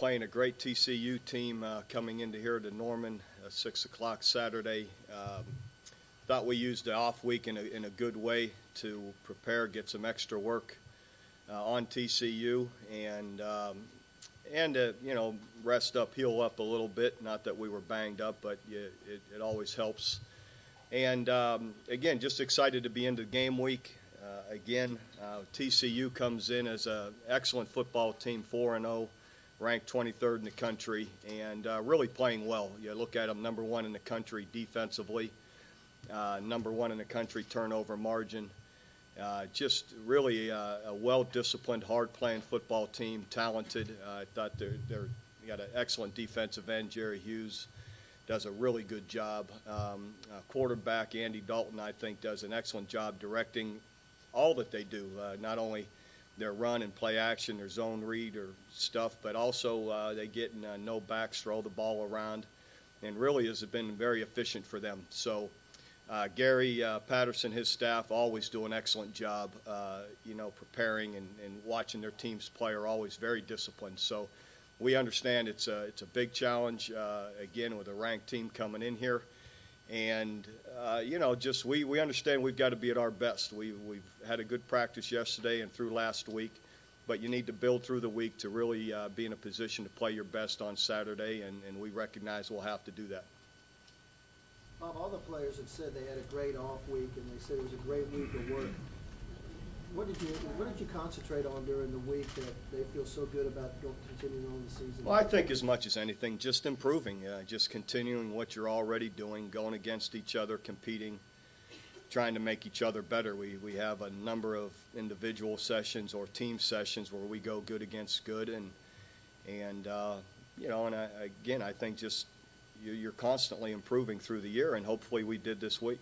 playing a great TCU team coming into here to Norman, 6 o'clock Saturday. Thought we used the off week in a good way to prepare, get some extra work on TCU, and rest up, heal up a little bit. Not that we were banged up, but it always helps. And again, just excited to be into game week. TCU comes in as an excellent football team, 4-0, ranked 23rd in the country, and really playing well. You look at them, number one in the country defensively, number one in the country turnover margin. Just really a well-disciplined, hard-playing football team, talented. I thought they got an excellent defensive end, Jerry Hughes. Does a really good job. Quarterback Andy Dalton, I think, does an excellent job directing all that they do, not only their run and play action, their zone read or stuff, but also they get in no backs, throw the ball around, and really has been very efficient for them. So Gary Patterson, his staff, always do an excellent job, preparing and watching their teams play, are always very disciplined. So we understand it's a big challenge, again, with a ranked team coming in here. And, we understand we've got to be at our best. We've had a good practice yesterday and through last week, but you need to build through the week to really be in a position to play your best on Saturday, and we recognize we'll have to do that. Bob, all the players have said they had a great off week, and they said it was a great week of work. What did you concentrate on during the week that they feel so good about continuing on the season? Well, I think as much as anything, just improving, just continuing what you're already doing, going against each other, competing, trying to make each other better. We have a number of individual sessions or team sessions where we go good against good, I think just you're constantly improving through the year, and hopefully we did this week.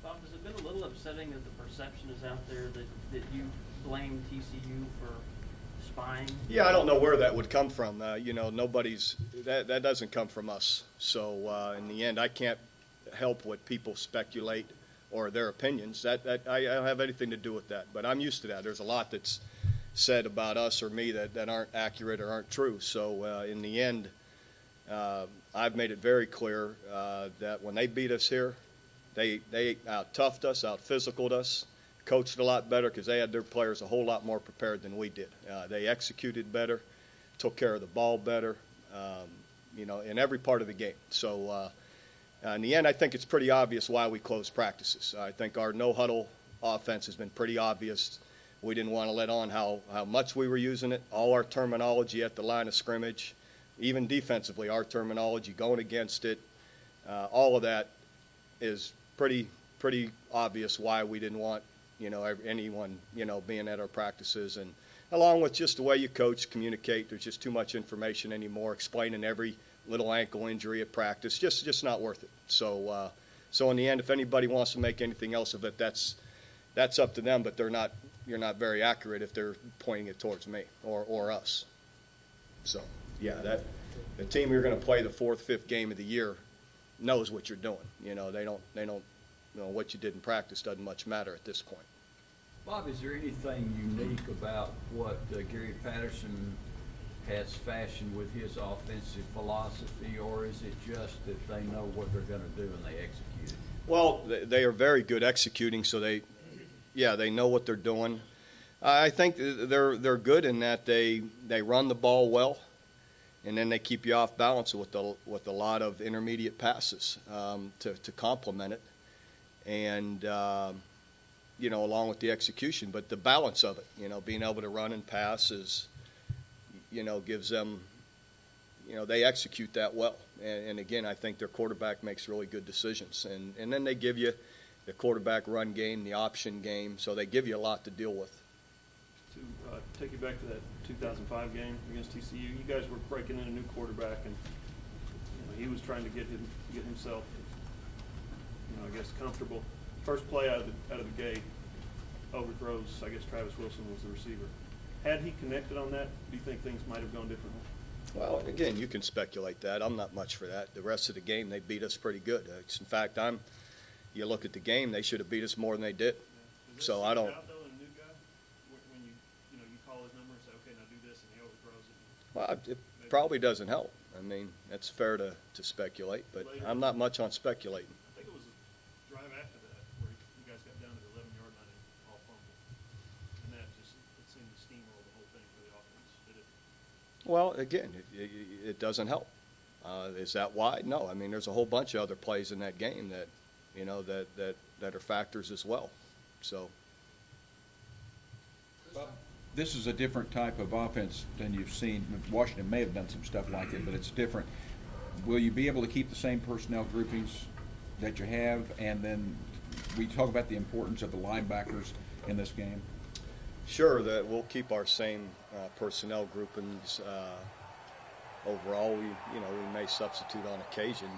Bob, has it been a little upsetting that the perception is out there that you blame TCU for spying? Yeah, I don't know where that would come from. That doesn't come from us. So in the end, I can't help what people speculate or their opinions. I don't have anything to do with that. But I'm used to that. There's a lot that's said about us or me that aren't accurate or aren't true. So in the end, I've made it very clear that when they beat us here, they out-toughed us, out-physicaled us, coached a lot better because they had their players a whole lot more prepared than we did. They executed better, took care of the ball better, in every part of the game. So in the end, I think it's pretty obvious why we closed practices. I think our no-huddle offense has been pretty obvious. We didn't want to let on how much we were using it. All our terminology at the line of scrimmage, even defensively, our terminology going against it, all of that is pretty obvious why we didn't want anyone being at our practices, and along with just the way you coach, communicate. There's just too much information anymore, explaining every little ankle injury at practice, just not worth it. So in the end, if anybody wants to make anything else of it, that's up to them, but you're not very accurate if they're pointing it towards me or us. So yeah, that the team you're going to play the fourth, fifth game of the year knows what you're doing. They don't what you did in practice doesn't much matter at this point. Bob, is there anything unique about what Gary Patterson has fashioned with his offensive philosophy, or is it just that they know what they're going to do and they execute it? Well, they are very good executing, so they know what they're doing. I think they're good in that they run the ball well, and then they keep you off balance with a lot of intermediate passes to complement it, and along with the execution. But the balance of it, being able to run and pass is, gives them, they execute that well. And again, I think their quarterback makes really good decisions, and then they give you the quarterback run game, the option game, so they give you a lot to deal with. To take you back to that 2005 game against TCU, you guys were breaking in a new quarterback, and he was trying to get himself, comfortable. First play out of the gate, overthrows. I guess Travis Wilson was the receiver. Had he connected on that, do you think things might have gone differently? Well, again, you can speculate that. I'm not much for that. The rest of the game, they beat us pretty good. In fact, you look at the game, they should have beat us more than they did. Yeah. So I don't. Out, though, in a new guy, when you call his number and say, okay, now do this, and he overthrows it? Well, it probably doesn't help. I mean, that's fair to speculate, but I'm not much on speculating. I think it was a drive after that where you guys got down to the 11-yard line and all fumbled. And that just, it seemed to steamroll the whole thing for the offense, did it? Well, again, it doesn't help. Is that why? No. I mean, there's a whole bunch of other plays in that game that, you know, that are factors as well. So. This is a different type of offense than you've seen. Washington may have done some stuff like it, but it's different. Will you be able to keep the same personnel groupings that you have? And then we talk about the importance of the linebackers in this game. Sure, that we'll keep our same personnel groupings. Overall, we may substitute on occasion,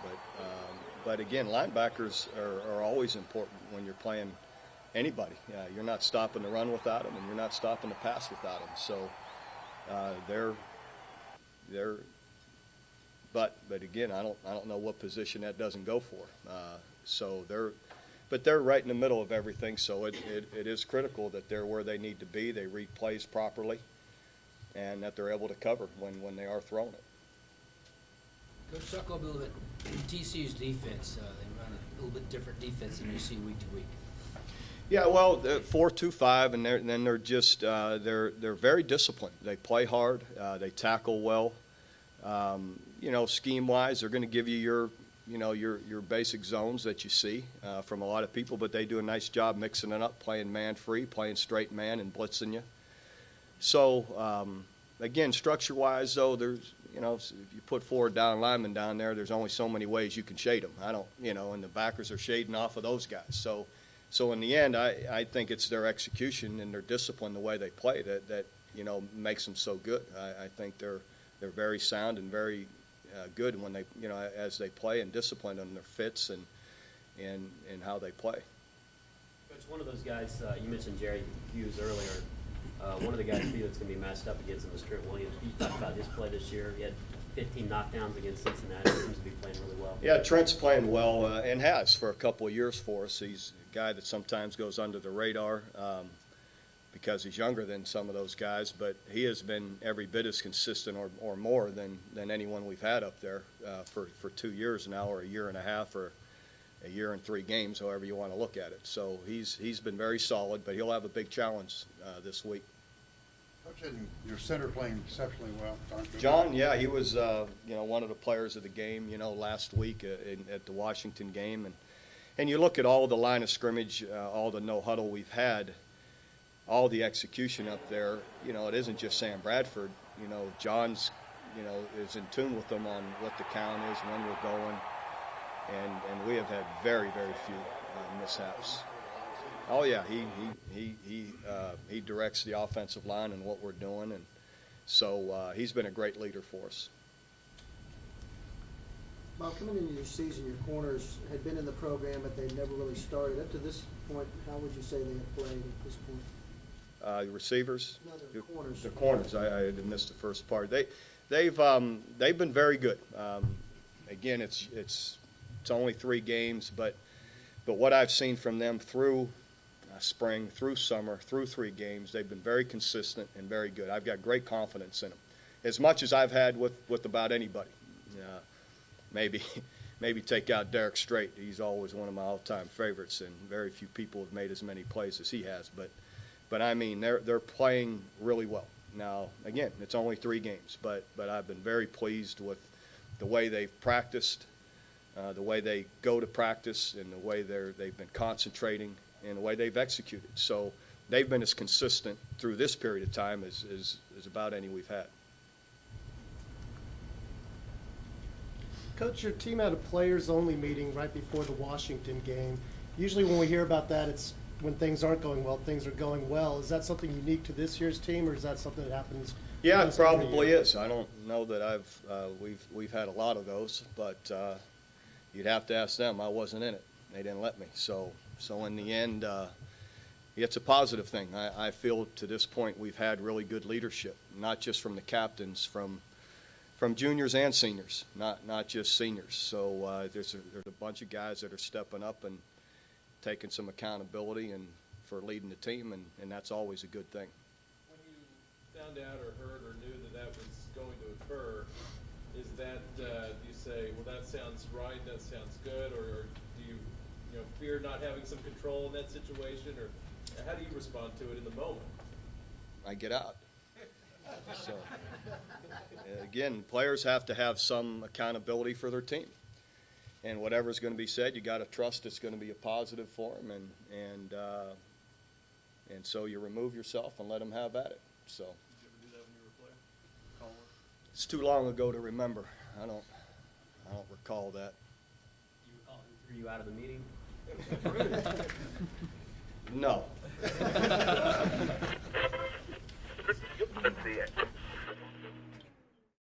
but again, linebackers are always important when you're playing anybody. You're not stopping the run without them, and you're not stopping the pass without them. So but again, I don't know what position that doesn't go for. But they're right in the middle of everything. So it is critical that they're where they need to be. They read plays properly, and that they're able to cover when they are throwing it. Coach, talk a little bit TCU's defense. They run a little bit different defense than you see week to week. Yeah, well, 4-2-5, and then they're just they're very disciplined. They play hard. They tackle well. Scheme-wise, they're going to give you your basic zones that you see from a lot of people, but they do a nice job mixing it up, playing man-free, playing straight man, and blitzing you. So again, structure-wise, though, there's if you put 4 down linemen down there, there's only so many ways you can shade them. And the backers are shading off of those guys. So in the end, I think it's their execution and their discipline, the way they play, that makes them so good. I think they're very sound and very good when they as they play, and disciplined on their fits and how they play. Coach, one of those guys you mentioned, Jerry Hughes, earlier. One of the guys for you that's going to be matched up against him is Trent Williams. You talked about his play this year. He had 15 knockdowns against Cincinnati. He seems to be playing really well. Yeah, Trent's playing well and has for a couple of years for us. He's a guy that sometimes goes under the radar because he's younger than some of those guys, but he has been every bit as consistent or more than anyone we've had up there for 2 years now, or a year and a half, or a year and 3 games, however you want to look at it. So he's been very solid, but he'll have a big challenge this week. Coach, your center playing exceptionally well. John, yeah, he was one of the players of the game last week at the Washington game, and you look at all the line of scrimmage, all the no huddle we've had, all the execution up there. It isn't just Sam Bradford. John's is in tune with them on what the count is, when we're going, and we have had very, very few mishaps. Oh yeah, he directs the offensive line and what we're doing, and so he's been a great leader for us. Bob, coming into your season, your corners had been in the program, but they'd never really started. Up to this point, how would you say they had played at this point? The receivers, No, the corners. The corners. I missed the first part. They've been very good. Again, it's only 3 games, but what I've seen from them through spring, through summer, through 3 games, they've been very consistent and very good. I've got great confidence in them, as much as I've had with about anybody. Maybe take out Derek Strait. He's always one of my all-time favorites, and very few people have made as many plays as he has. But I mean, they're playing really well. Now, again, it's only 3 games, but I've been very pleased with the way they've practiced, the way they go to practice, and the way they've been concentrating, and the way they've executed. So they've been as consistent through this period of time as about any we've had. Coach, your team had a players-only meeting right before the Washington game. Usually when we hear about that, it's when things aren't going well, things are going well. Is that something unique to this year's team, or is that something that happens? Yeah, it probably is. I don't know that we've had a lot of those, but you'd have to ask them. I wasn't in it. They didn't let me. So in the end, it's a positive thing. I feel to this point we've had really good leadership, not just from the captains, from juniors and seniors, not just seniors. So there's a bunch of guys that are stepping up and taking some accountability and for leading the team, and that's always a good thing. When you found out or heard or knew that was going to occur, is that, do you say, well, that sounds right, that sounds good, or do you, fear not having some control in that situation, or how do you respond to it in the moment? I get out. So, again, players have to have some accountability for their team. And whatever's going to be said, you got to trust it's going to be a positive for them, and so you remove yourself and let them have at it. So. Did you ever do that when you were a player? Call it? It's too long ago to remember. I don't recall that. You recall who threw you out of the meeting? No. Let's see it.